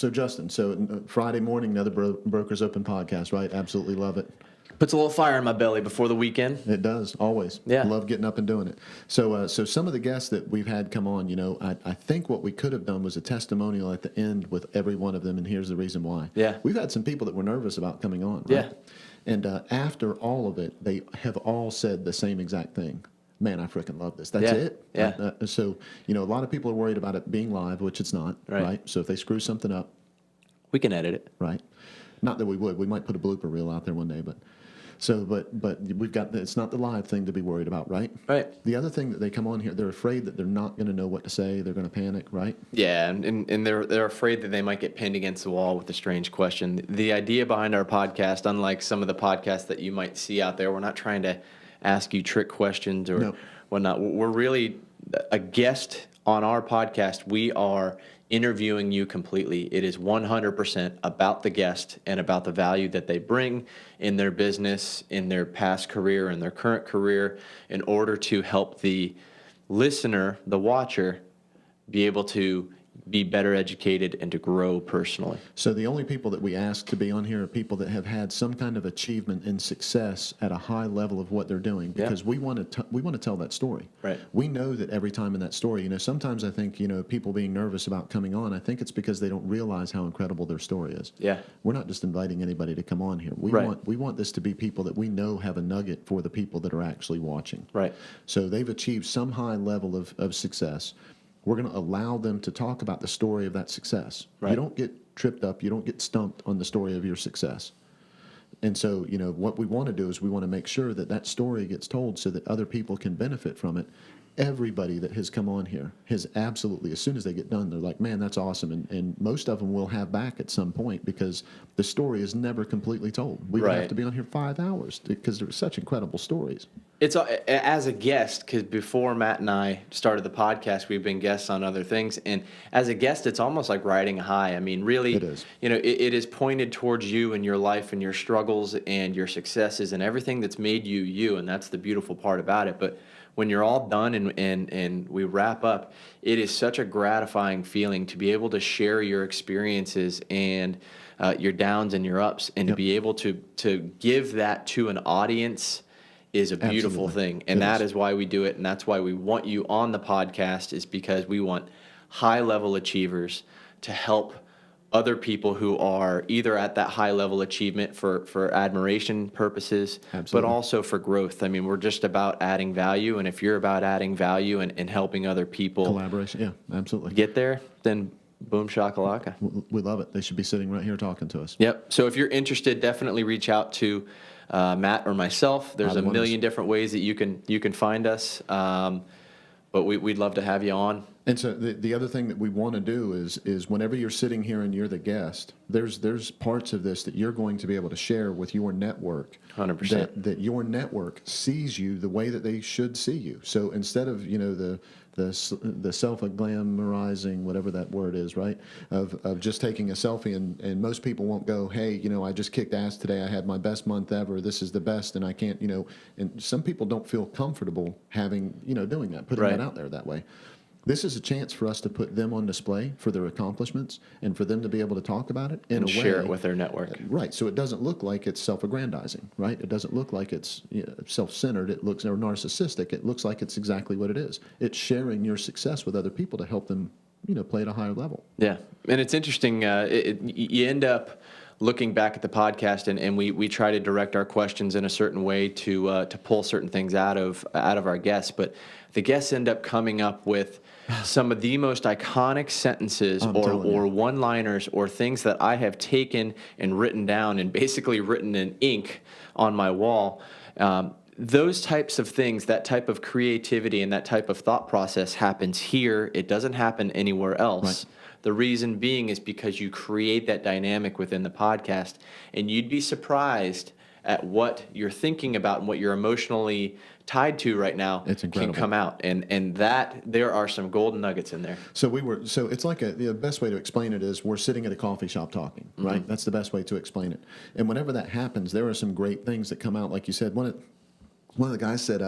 So Justin, Friday morning, another Brokers Open podcast, right? Absolutely love it. Puts a little fire in my belly before the weekend. It does, always. Yeah. Love getting up and doing it. So some of the guests that we've had come on, I think what we could have done was a testimonial at the end with every one of them, and here's the reason why. Yeah. We've had some people that were nervous about coming on, right? Yeah. And after all of it, they have all said the same exact thing. Man, I freaking love this. That's it. Yeah. So, a lot of people are worried about it being live, which it's not, right? So if they screw something up, we can edit it. Right. Not that we would. We might put a blooper reel out there one day, but we've got, it's not the live thing to be worried about, right? Right. The other thing that they come on here, they're afraid that they're not going to know what to say. They're going to panic, right? Yeah, and they're afraid that they might get pinned against the wall with a strange question. The idea behind our podcast, unlike some of the podcasts that you might see out there, we're not trying to ask you trick questions or whatnot. We're really a guest on our podcast. We are interviewing you completely. It is 100% about the guest and about the value that they bring in their business, in their past career, in their current career, in order to help the listener, the watcher, be able to be better educated and to grow personally. So the only people that we ask to be on here are people that have had some kind of achievement and success at a high level of what they're doing, because we want to tell that story. Right. We know that every time in that story, sometimes I think, people being nervous about coming on, I think it's because they don't realize how incredible their story is. Yeah. We're not just inviting anybody to come on here. We want this to be people that we know have a nugget for the people that are actually watching. Right. So they've achieved some high level of success. We're going to allow them to talk about the story of that success. Right. You don't get tripped up. You don't get stumped on the story of your success. And so, what we want to do is we want to make sure that that story gets told so that other people can benefit from it. Everybody that has come on here has absolutely, as soon as they get done, they're like, man, that's awesome. And most of them will have back at some point, because the story is never completely told. We would have to be on here 5 hours because there were such incredible stories. It's as a guest, because before Matt and I started the podcast, we've been guests on other things. And as a guest, it's almost like riding a high. I mean, really, it is. It is pointed towards you and your life and your struggles and your successes and everything that's made you you. And that's the beautiful part about it. But when you're all done and we wrap up, it is such a gratifying feeling to be able to share your experiences and your downs and your ups, and to be able to give that to an audience is a beautiful thing. And that is why we do it, and that's why we want you on the podcast, is because we want high-level achievers to help other people who are either at that high-level achievement for admiration purposes, but also for growth. I mean, we're just about adding value, and if you're about adding value and helping other people collaboration, absolutely, get there, then boom shakalaka. We love it. They should be sitting right here talking to us. Yep. So if you're interested, definitely reach out to Matt or myself. There's a million different ways that you can find us, but we'd love to have you on. And so the other thing that we want to do is whenever you're sitting here and you're the guest, there's parts of this that you're going to be able to share with your network. 100%. That your network sees you the way that they should see you. So instead of the self-glamorizing, whatever that word is, right, of just taking a selfie, and most people won't go, hey, I just kicked ass today, I had my best month ever, this is the best, and I can't, and some people don't feel comfortable having, doing that, putting that out there that way. This is a chance for us to put them on display for their accomplishments and for them to be able to talk about it in a way. Share it with their network. Right. So it doesn't look like it's self-aggrandizing, right? It doesn't look like it's self-centered. It looks, or narcissistic. It looks like it's exactly what it is. It's sharing your success with other people to help them, play at a higher level. Yeah. And it's interesting. You end up looking back at the podcast, and we try to direct our questions in a certain way to pull certain things out of our guests. But the guests end up coming up with some of the most iconic sentences or one-liners or things that I have taken and written down and basically written in ink on my wall. Those types of things, that type of creativity and that type of thought process happens here. It doesn't happen anywhere else. Right. The reason being is because you create that dynamic within the podcast, and you'd be surprised at what you're thinking about and what you're emotionally tied to right now can come out, and that there are some golden nuggets in there. So it's like the best way to explain it is we're sitting at a coffee shop talking, right? Mm-hmm. That's the best way to explain it. And whenever that happens, there are some great things that come out, like you said. one of the guys said,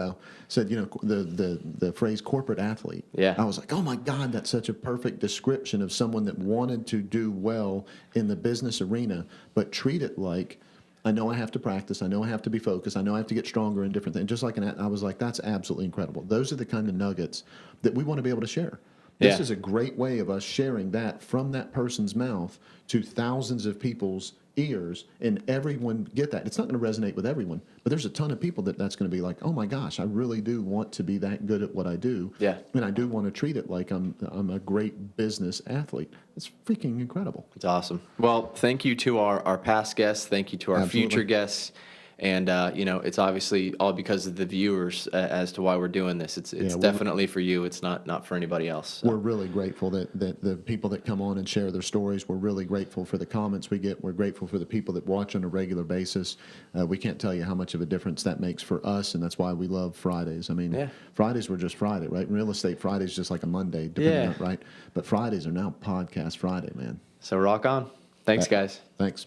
you know, the phrase corporate athlete. Yeah. I was like, oh my God, that's such a perfect description of someone that wanted to do well in the business arena, but treat it like, I know I have to practice. I know I have to be focused. I know I have to get stronger in different things. Just like I was like, that's absolutely incredible. Those are the kind of nuggets that we want to be able to share. This Yeah. is a great way of us sharing that from that person's mouth to thousands of people's ears, and everyone get that. It's not going to resonate with everyone, but there's a ton of people that's going to be like, oh my gosh, I really do want to be that good at what I do. Yeah. And I do want to treat it like I'm a great business athlete. It's freaking incredible. It's awesome. Well, thank you to our past guests. Thank you to our Absolutely. future guests. And, you know, it's obviously all because of the viewers as to why we're doing this. It's definitely for you. It's not for anybody else. So. We're really grateful that the people that come on and share their stories. We're really grateful for the comments we get. We're grateful for the people that watch on a regular basis. We can't tell you how much of a difference that makes for us, and that's why we love Fridays. I mean, Yeah. Fridays were just Friday, right? In real estate, Friday's just like a Monday, Yeah. right? But Fridays are now Podcast Friday, man. So rock on. Thanks, guys. Thanks.